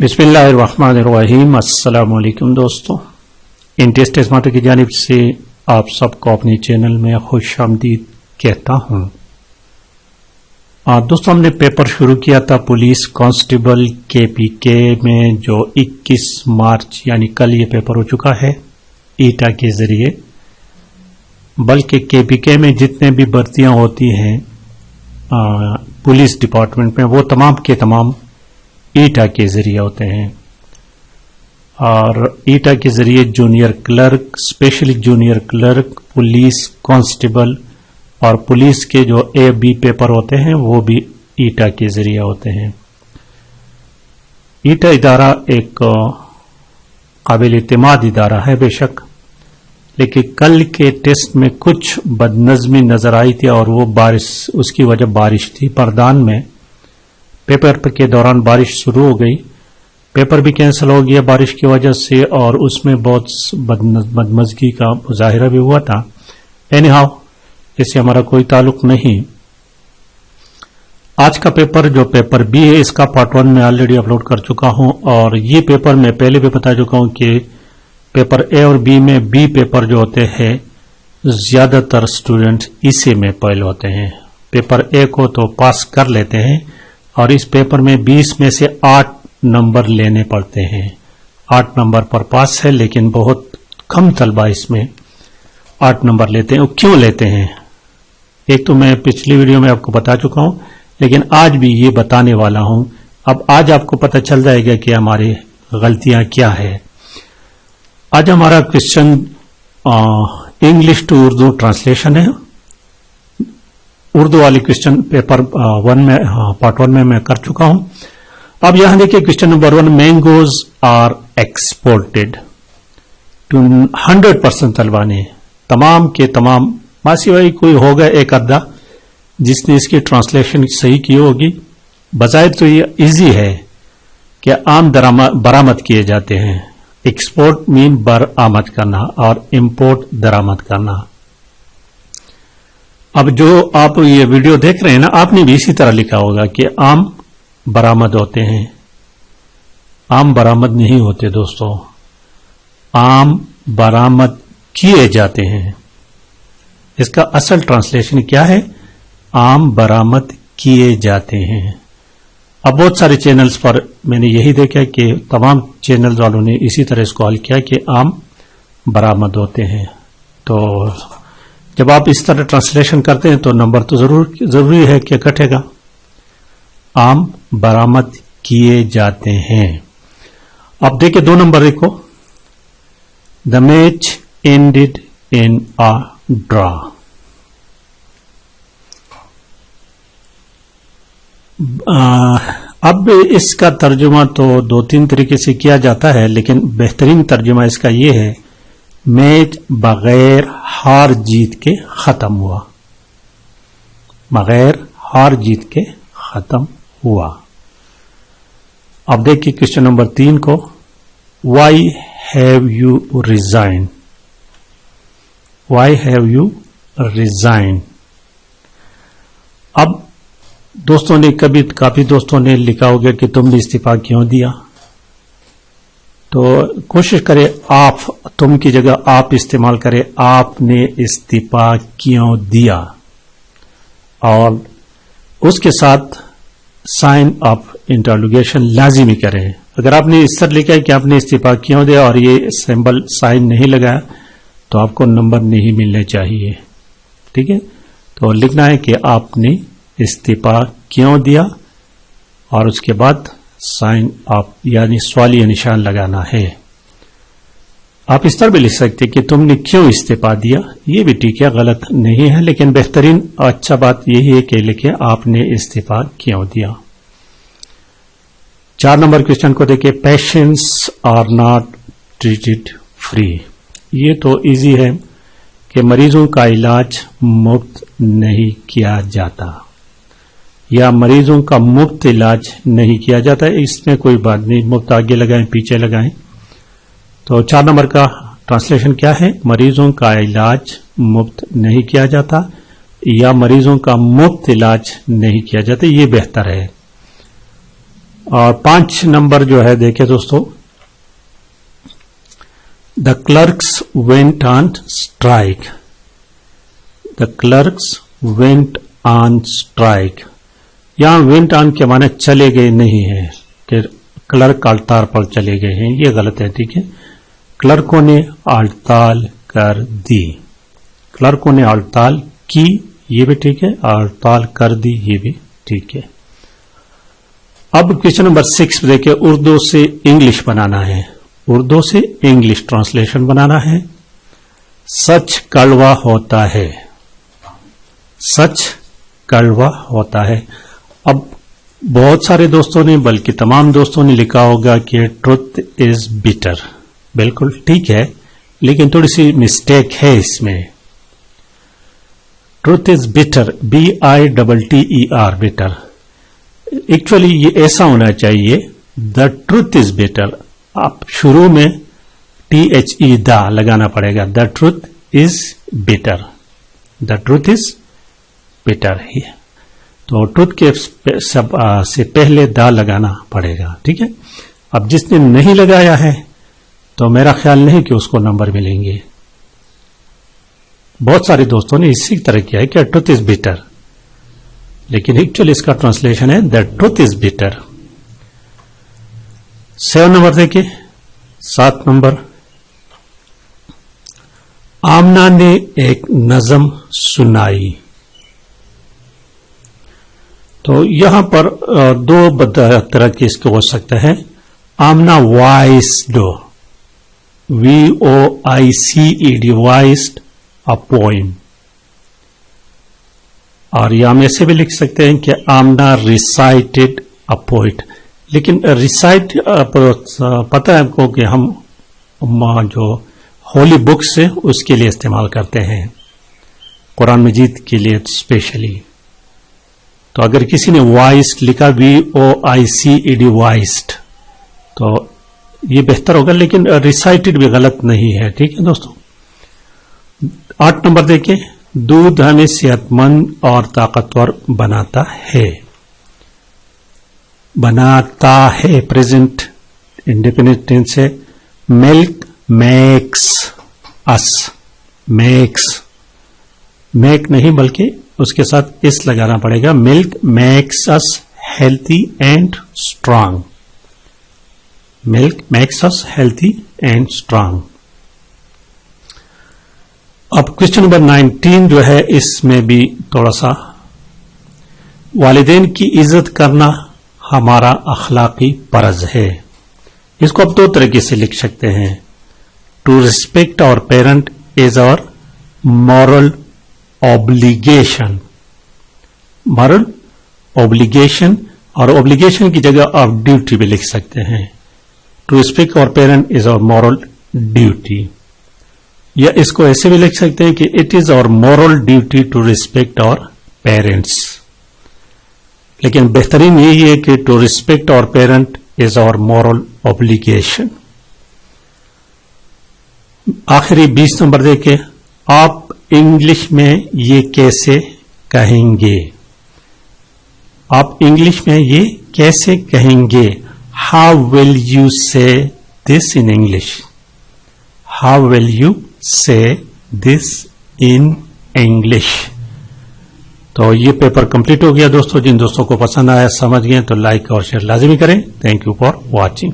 बिस्मिल्लाहिर्रहमानिर्रहीम। अस्सलाम वालेकुम दोस्तों, इंटेस्ट स्मार्ट की जानिब से आप सबको अपने चैनल में खुश आमदीद कहता हूं। दोस्तों, हमने पेपर शुरू किया था पुलिस कांस्टेबल KPK में, जो 21 मार्च यानी कल ये पेपर हो चुका है ईटा के जरिए। बल्कि KPK में जितने भी भर्तियां होती हैं पुलिस डिपार्टमेंट में, वो तमाम के तमाम ईटा के जरिए होते हैं। और ईटा के जरिए junior clerk, specially junior clerk, police constable और पुलिस के जो A-B पेपर होते हैं वो भी ईटा के जरिए होते हैं। ईटा इदारा एक काबिल इत्मीनान इदारा है बेशक, लेकिन कल के टेस्ट में कुछ बदनज़मी नजर आई थी और वो बारिश, उसकी वजह बारिश थी। परदान में पेपर के दौरान बारिश शुरू हो गई, पेपर भी कैंसिल हो गया बारिश की वजह से, और उसमें बहुत बदमज़गी का मुजाहिरा भी हुआ था। एनीहाउ, इससे हमारा कोई ताल्लुक नहीं। आज का पेपर जो पेपर B है, इसका पार्ट 1 में ऑलरेडी अपलोड कर चुका हूं, और ये पेपर मैं पहले भी बता चुका हूं कि पेपर A और B में B पेपर जो होते हैं ज्यादातर स्टूडेंट इसी में फेल होते हैं। पेपर A को तो पास कर लेते हैं और इस पेपर में 20 में से 8 नंबर लेने पड़ते हैं। 8 नंबर पर पास है, लेकिन बहुत कम तलबा इसमें 8 नंबर लेते हैं। क्यों लेते हैं, एक तो मैं पिछली वीडियो में आपको बता चुका हूं, लेकिन आज भी ये बताने वाला हूं। अब आज आपको पता चल जाएगा कि हमारी गलतियां क्या है। आज हमारा question English to Urdu translation है। उर्दू वाली क्वेश्चन पेपर 1 में, पार्ट 1 में मैं कर चुका हूं। अब यहां देखिए question number 1, mangoes are exported to 100% तलबा ने, तमाम के तमाम, मासी भाई कोई होगा एक अद्दा जिसने इसकी ट्रांसलेशन सही की होगी। बजाय तो ये इजी है कि आम बरामद किए जाते हैं। एक्सपोर्ट मीन बरामद करना और इंपोर्ट दरामद करना। अब जो आप ये वीडियो देख रहे हैं ना, आपने भी इसी तरह लिखा होगा कि आम बरामद होते हैं। आम बरामद नहीं होते दोस्तों, आम बरामद किए जाते हैं। इसका असल ट्रांसलेशन क्या है? आम बरामद किए जाते हैं। अब बहुत सारे चैनल्स पर मैंने यही देखा कि तमाम चैनल वालों ने इसी तरह इसको हल किया कि आम बरामद होते हैं। तो जब आप इस तरह ट्रांसलेशन करते हैं तो नंबर तो जरूरी है कि कटेगा। आम बरामद किए जाते हैं। अब देखिए 2 नंबर देखो, the match ended in a draw. अब इसका तर्जुमा तो 2-3 तरीके से किया जाता है, लेकिन बेहतरीन तर्जुमा इसका यह है, मैच बगैर हार जीत के खत्म हुआ। बगैर हार जीत के खत्म हुआ। अब देखिए क्वेश्चन नंबर 3 को, why have you resign. Why have you resign. अब दोस्तों ने काफी दोस्तों ने लिखा होगा कि तुमने इस्तीफा क्यों दिया, तो कोशिश करें आप, तुम की जगह आप इस्तेमाल करें। आपने इस्तीफा क्यों दिया, और उसके साथ साइन ऑफ इंटरोगेशन लाजिमी करें। अगर आपने इस तरह लिखा है कि आपने इस्तीफा क्यों दिया और ये सिंबल साइन नहीं लगाया, तो आपको नंबर नहीं मिलने चाहिए। ठीक है, तो लिखना है कि आपने इस्तीफा क्यों दिया और उसके बाद साइन ऑफ यानी सवालिया निशान लगाना है। आप इस तरह भी लिख सकते कि तुमने क्यों इस्तीफा दिया, ये भी ठीक है, गलत नहीं है, लेकिन बेहतरीन अच्छा बात यही है कि लिखे आपने इस्तीफा क्यों दिया। 4 नंबर क्वेश्चन को देखिए, patients are not treated free. ये तो इजी है कि मरीजों का इलाज मुफ्त नहीं किया जाता, या मरीजों का मुफ्त इलाज नहीं किया जाता। इसमें कोई बात नहीं, मुफ्त आगे लगाएं पीछे लगाएं। तो 4 नंबर का ट्रांसलेशन क्या है? मरीजों का इलाज मुफ्त नहीं किया जाता, या मरीजों का मुफ्त इलाज नहीं किया जाता, ये बेहतर है। اور 5 نمبر جو ہے دیکھیں دوستو، The clerks went on strike. The clerks went on strike. یہاں went on کے معنی چلے گئے نہیں ہے کہ کلرک ہڑتال پر چلے گئے ہیں، یہ غلط ہے. ٹھیک ہے، کلرکوں نے ہڑتال کر دی. کلرکوں نے ہڑتال کی، یہ بھی ٹھیک ہے، ہڑتال کر دی، یہ بھی ٹھیک ہے. اب کوشچن نمبر 6 دیکھیں، اردو سے انگلش بنانا ہے. اردو سے انگلش ٹرانسلیشن بنانا ہے. سچ کڑوا ہوتا ہے. سچ کڑوا ہوتا ہے. اب بہت سارے دوستوں نے، بلکہ تمام دوستوں نے لکھا ہوگا کہ ٹروتھ از بیٹر. بالکل ٹھیک ہے، لیکن تھوڑی سی مسٹیک ہے اس میں. Truth is better, BITTER، better. Actually یہ ایسا ہونا چاہیے، دا ٹروتھ از بیٹر. آپ شروع میں THE دا لگانا پڑے گا. The truth is better. The truth is better ہی، تو ٹروتھ کے سے پہلے دا لگانا پڑے گا. ٹھیک ہے، اب جس نے نہیں لگایا ہے تو میرا خیال نہیں کہ اس کو نمبر ملیں گے. بہت سارے دوستوں نے اسی طرح کیا ہے کہ ٹروتھ از بیٹر، لیکن ایکچولی اس کا ٹرانسلیشن ہے دا ٹروتھ از بیٹر. 7 نمبر دیکھیں، 7 نمبر، آمنہ نے ایک نظم سنائی. تو یہاں پر دو طرح کے اس کو ہو سکتا ہے. Amna voiced, VOICED، voiced a poem. اور یہ ہم ایسے بھی لکھ سکتے ہیں کہ آمنہ recited a poet. لیکن ریسائٹ پتہ ہے آپ کو کہ ہم جو ہولی بکس ہے اس کے لیے استعمال کرتے ہیں، قرآن مجید کے لیے اسپیشلی. تو اگر کسی نے وائسڈ لکھا، VOICED، وائسڈ، تو یہ بہتر ہوگا، لیکن ریسائٹڈ بھی غلط نہیں ہے. ٹھیک ہے دوستوں. 8 نمبر دیکھیں، دودھ ہمیں صحت مند اور طاقتور بناتا ہے. بناتا ہے پریزنٹ انڈیپینڈنٹ ٹینس ہے. Milk makes us, makes, make نہیں بلکہ اس کے ساتھ اس لگانا پڑے گا. Milk makes us healthy and strong. Milk makes us healthy and strong. اب کوشچن نمبر 19 جو ہے، اس میں بھی تھوڑا سا، والدین کی عزت کرنا ہمارا اخلاقی فرض ہے. اس کو اب 2 طریقے سے لکھ سکتے ہیں. ٹو ریسپیکٹ اور پیرنٹ از اور مورل obligation. مورل obligation، اور obligation کی جگہ آپ ڈیوٹی بھی لکھ سکتے ہیں. ٹو ریسپیکٹ اور پیرنٹ از اور مورل ڈیوٹی. یا اس کو ایسے بھی لکھ سکتے ہیں کہ اٹ از اور مورل ڈیوٹی ٹو ریسپیکٹ اور پیرنٹس. لیکن بہترین یہی ہے کہ ٹو ریسپیکٹ اور پیرنٹ از اور مورل obligation. آخری 20 نمبر دیکھیں، آپ انگلش میں یہ کیسے کہیں گے؟ آپ انگلش میں یہ کیسے کہیں گے؟ How will you say this in English? How will you say this in English? تو یہ پیپر کمپلیٹ ہو گیا دوستوں. جن دوستوں کو پسند آیا، سمجھ گئے، تو لائک اور شیئر لازمی کریں. Thank you for watching.